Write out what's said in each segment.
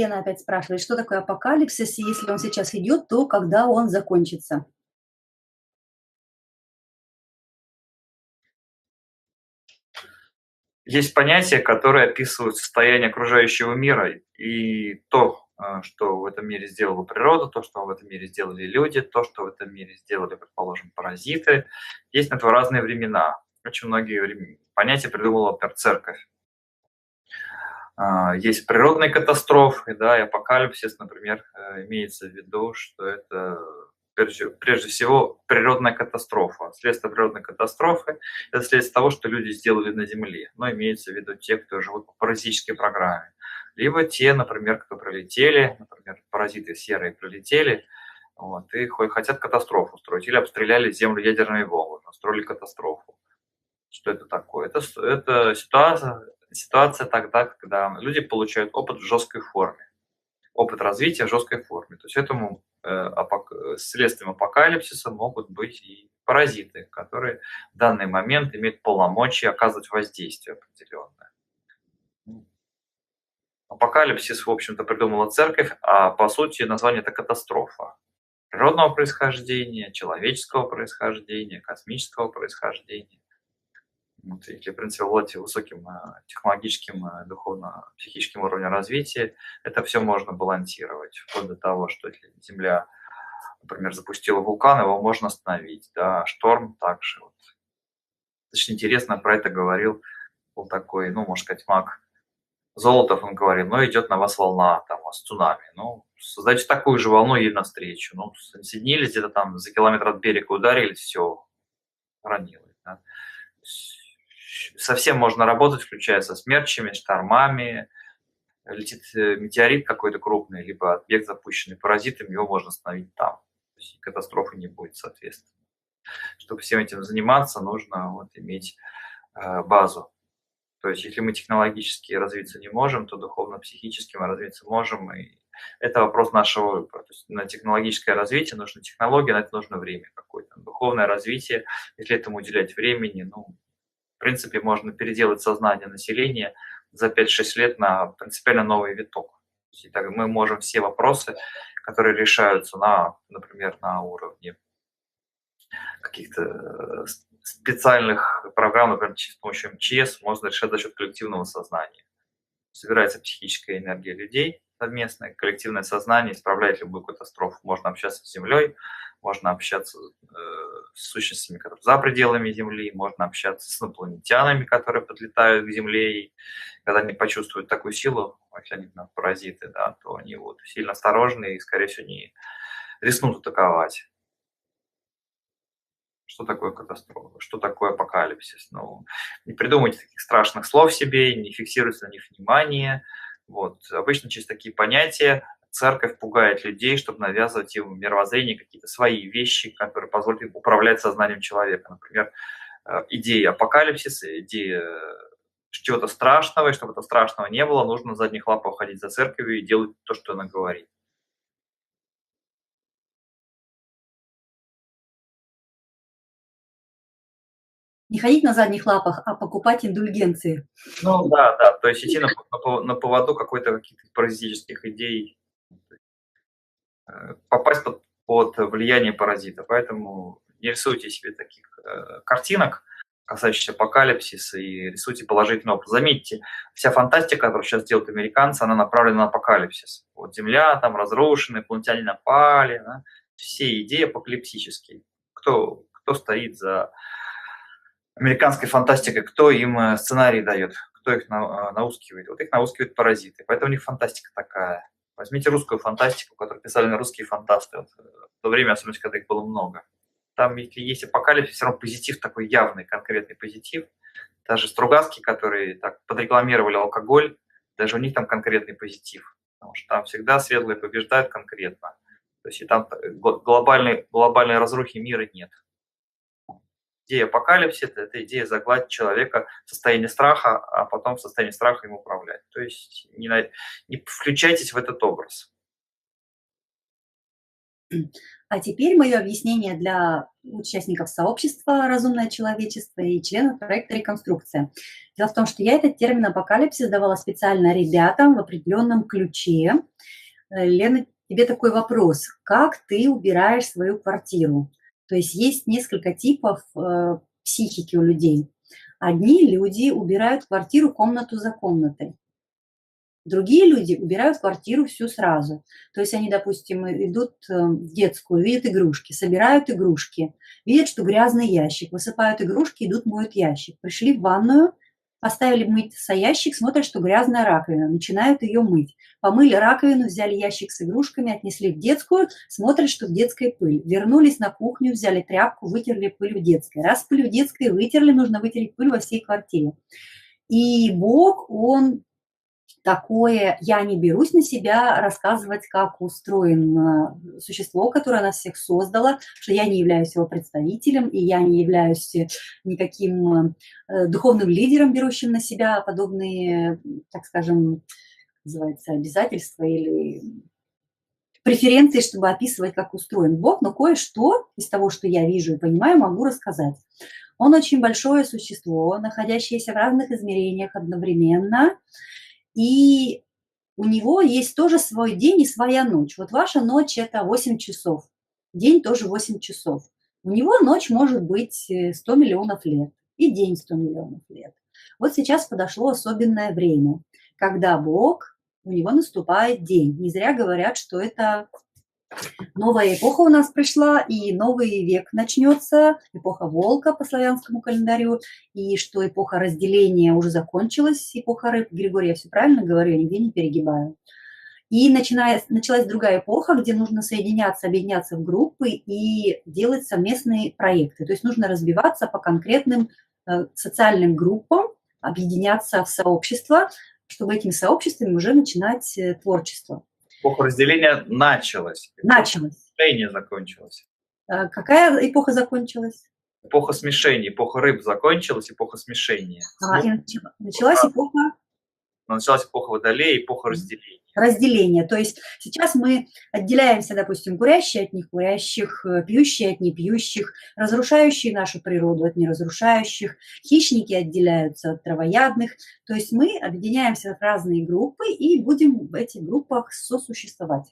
Лена опять спрашивает, что такое апокалипсис, и если он сейчас идет, то когда он закончится? Есть понятия, которые описывают состояние окружающего мира и то, что в этом мире сделала природа, то, что в этом мире сделали люди, то, что в этом мире сделали, предположим, паразиты. Есть на это разные времена. Очень многие понятия придумала, например, церковь. Есть природные катастрофы, да, и апокалипсис, например, имеется в виду, что это прежде всего природная катастрофа. Следствие природной катастрофы– это следствие того, что люди сделали на Земле. Но имеется в виду те, кто живут по паразитической программе. Либо те, например, кто прилетели, например, паразиты серые прилетели, вот, и хотят катастрофу устроить. Или обстреляли Землю ядерными бомбами, устроили катастрофу. Что это такое? Это ситуация тогда, когда люди получают опыт в жесткой форме, опыт развития в жесткой форме. То есть этому следствием апокалипсиса могут быть и паразиты, которые в данный момент имеют полномочия оказывать воздействие определенное. Апокалипсис, в общем-то, придумала церковь, а по сути название это катастрофа природного происхождения, человеческого происхождения, космического происхождения. Вот, если, в принципе, обладать высоким технологическим, духовно-психическим уровнем развития, это все можно балансировать. Вплоть до того, что если Земля, например, запустила вулкан, его можно остановить. Да, шторм также. Вот. Очень интересно, про это говорил, был такой, ну, можно сказать, маг Золотов, он говорил, ну, идет на вас волна, там, с цунами. Ну, создайте такую же волну ей навстречу. Ну, соединились где-то там за километр от берега, ударились, все, ранилось. Да. Совсем можно работать, включая со смерчами, штормами. Летит метеорит какой-то крупный, либо объект, запущенный паразитами, его можно остановить там. То есть катастрофы не будет, соответственно. Чтобы всем этим заниматься, нужно вот иметь базу. То есть если мы технологически развиться не можем, то духовно-психически мы развиться можем. И это вопрос нашего выбора. То есть на технологическое развитие нужны технологии, на это нужно время какое-то. Духовное развитие, если этому уделять времени, ну, в принципе, можно переделать сознание населения за 5-6 лет на принципиально новый виток. И так мы можем все вопросы, которые решаются например, на уровне каких-то специальных программ, например, с помощью МЧС, можно решать за счет коллективного сознания. Собирается психическая энергия людей совместная, коллективное сознание исправляет любую катастрофу. Можно общаться с Землей, можно общаться с сущностями, которые за пределами Земли, можно общаться с инопланетянами, которые подлетают к Земле, и когда они почувствуют такую силу, если они паразиты, да, то они вот сильно осторожны и, скорее всего, не рискнут атаковать. Что такое катастрофа? Что такое апокалипсис? Ну, не придумывайте таких страшных слов себе, не фиксируйте на них внимание. Вот. Обычно через такие понятия церковь пугает людей, чтобы навязывать им мировоззрение, какие-то свои вещи, которые позволят им управлять сознанием человека. Например, идея апокалипсиса, идея чего-то страшного, и чтобы этого страшного не было, нужно на задних лапах ходить за церковью и делать то, что она говорит. Не ходить на задних лапах, а покупать индульгенции. Ну да, да, то есть идти на поводу каких-то паразитических идей, попасть под влияние паразита. Поэтому не рисуйте себе таких картинок, касающихся апокалипсиса, и рисуйте положительный опыт. Заметьте, вся фантастика, которую сейчас делают американцы, она направлена на апокалипсис. Вот Земля там разрушена, инопланетяне напали, да? Все идеи апокалиптические. Кто стоит за американской фантастикой, кто им сценарий дает, кто их наускивает? Вот их наускивают паразиты, поэтому у них фантастика такая. Возьмите русскую фантастику, которую писали на русские фантасты вот, в то время, особенно когда их было много. Там, если есть апокалипсис, все равно позитив такой явный, конкретный позитив. Даже Стругацкие, которые так подрекламировали алкоголь, даже у них там конкретный позитив. Потому что там всегда светлые побеждают конкретно. То есть и там глобальной разрухи мира нет. Идея апокалипсиса– это идея загладить человека в состоянии страха, а потом в состоянии страха им управлять. То есть не включайтесь в этот образ. А теперь мое объяснение для участников сообщества «Разумное человечество» и членов проекта «Реконструкция». Дело в том, что я этот термин апокалипсис давала специально ребятам в определенном ключе. Лена, тебе такой вопрос. Как ты убираешь свою квартиру? То есть несколько типов психики у людей. Одни люди убирают квартиру комнату за комнатой. Другие люди убирают квартиру всю сразу. То есть они, допустим, идут в детскую, видят игрушки, собирают игрушки, видят, что грязный ящик, высыпают игрушки, идут, моют ящик. Пришли в ванную, поставили мыться ящик, смотрят, что грязная раковина, начинают ее мыть. Помыли раковину, взяли ящик с игрушками, отнесли в детскую, смотрят, что в детской пыль. Вернулись на кухню, взяли тряпку, вытерли пыль в детской. Раз пыль в детской вытерли, нужно вытереть пыль во всей квартире. И Бог, он такое, я не берусь на себя рассказывать, как устроено существо, которое нас всех создало, что я не являюсь его представителем, и я не являюсь никаким духовным лидером, берущим на себя подобные, так скажем, называется, обязательства или преференции, чтобы описывать, как устроен Бог, но кое-что из того, что я вижу и понимаю, могу рассказать. Он очень большое существо, находящееся в разных измерениях одновременно, и у него есть тоже свой день и своя ночь. Вот ваша ночь – это 8 часов, день тоже 8 часов. У него ночь может быть 100 миллионов лет и день 100 миллионов лет. Вот сейчас подошло особенное время, когда Бог, у него наступает день. Не зря говорят, что это новая эпоха у нас пришла, и новый век начнется, эпоха волка по славянскому календарю, и что эпоха разделения уже закончилась, эпоха рыб. Григорий, я все правильно говорю, я нигде не перегибаю. И началась другая эпоха, где нужно соединяться, объединяться в группы и делать совместные проекты. То есть нужно разбиваться по конкретным социальным группам, объединяться в сообщества, чтобы этими сообществами уже начинать творчество. Эпоха разделения началась. Началось. Смешение закончилось. Какая эпоха закончилась? Эпоха смешения, эпоха рыб закончилась, эпоха смешения. Началась эпоха? Началась эпоха водолея, эпоха разделения. Разделение. То есть сейчас мы отделяемся, допустим, курящие от некурящих, пьющие от непьющих, разрушающие нашу природу от неразрушающих, хищники отделяются от травоядных. То есть мы объединяемся в разные группы и будем в этих группах сосуществовать.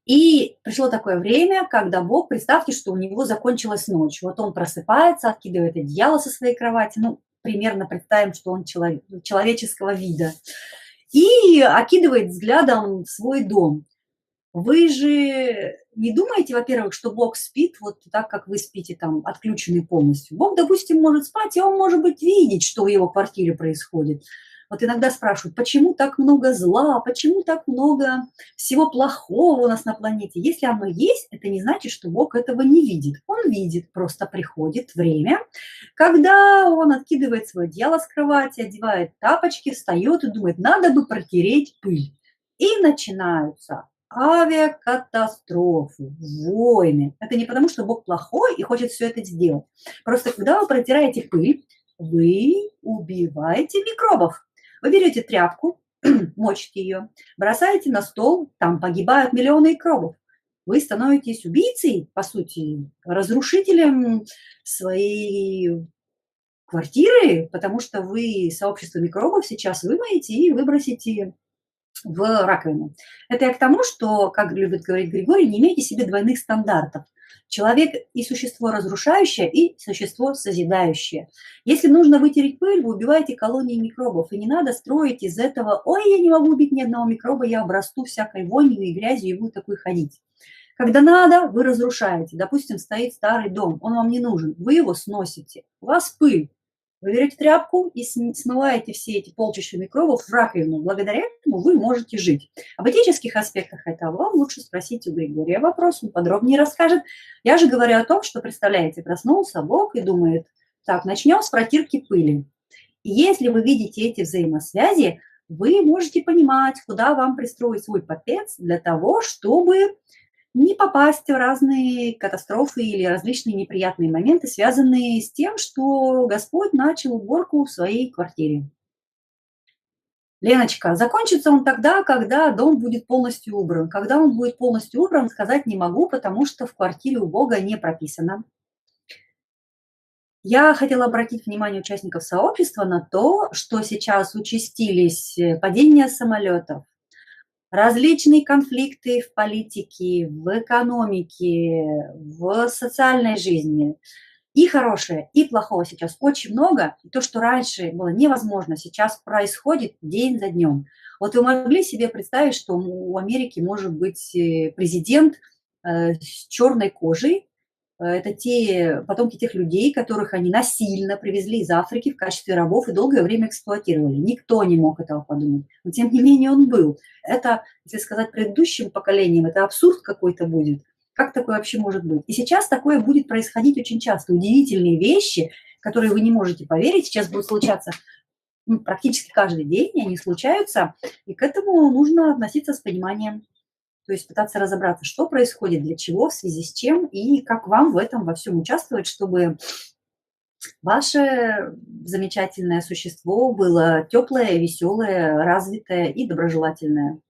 И пришло такое время, когда Бог, представьте, что у него закончилась ночь. Вот он просыпается, откидывает одеяло со своей кровати, ну, примерно представим, что он человеческого вида, и окидывает взглядом свой дом. Вы же не думаете, во-первых, что Бог спит вот так, как вы спите, там, отключенный полностью. Бог, допустим, может спать, и он, может быть, видеть, что в его квартире происходит. Вот иногда спрашивают, почему так много зла, почему так много всего плохого у нас на планете. Если оно есть, это не значит, что Бог этого не видит. Он видит, просто приходит время, когда он откидывает свое одеяло с кровати, одевает тапочки, встает и думает, надо бы протереть пыль. И начинаются авиакатастрофы, войны. Это не потому, что Бог плохой и хочет все это сделать. Просто когда вы протираете пыль, вы убиваете микробов. Вы берете тряпку, мочите ее, бросаете на стол, там погибают миллионы микробов. Вы становитесь убийцей, по сути, разрушителем своей квартиры, потому что вы сообщество микробов сейчас вымоете и выбросите в раковину. Это я к тому, что, как любит говорить Григорий, не имейте себе двойных стандартов. Человек и существо разрушающее, и существо созидающее. Если нужно вытереть пыль, вы убиваете колонии микробов. И не надо строить из этого, ой, я не могу убить ни одного микроба, я обрасту всякой вонью и грязью и буду такой ходить. Когда надо, вы разрушаете. Допустим, стоит старый дом, он вам не нужен, вы его сносите. У вас пыль. Вы берете тряпку и смываете все эти полчища микробов в раковину. Благодаря этому вы можете жить. Об этических аспектах этого вам лучше спросить у Григория вопрос, он подробнее расскажет. Я же говорю о том, что, представляете, проснулся Бог и думает, так, начнем с протирки пыли. И если вы видите эти взаимосвязи, вы можете понимать, куда вам пристроить свой попец для того, чтобы не попасть в разные катастрофы или различные неприятные моменты, связанные с тем, что Господь начал уборку в своей квартире. Леночка, закончится он тогда, когда дом будет полностью убран. Когда он будет полностью убран, сказать не могу, потому что в квартире у Бога не прописано. Я хотела обратить внимание участников сообщества на то, что сейчас участились падения самолетов, различные конфликты в политике, в экономике, в социальной жизни. И хорошее, и плохого сейчас очень много. И то, что раньше было невозможно, сейчас происходит день за днем. Вот вы могли себе представить, что у Америки может быть президент с черной кожей? Это те потомки тех людей, которых они насильно привезли из Африки в качестве рабов и долгое время эксплуатировали. Никто не мог этого подумать. Но тем не менее он был. Это, если сказать предыдущим поколениям, это абсурд какой-то будет. Как такое вообще может быть? И сейчас такое будет происходить очень часто. Удивительные вещи, которые вы не можете поверить, сейчас будут случаться практически каждый день, и они случаются, и к этому нужно относиться с пониманием. То есть пытаться разобраться, что происходит, для чего, в связи с чем, и как вам в этом во всем участвовать, чтобы ваше замечательное существо было теплое, веселое, развитое и доброжелательное.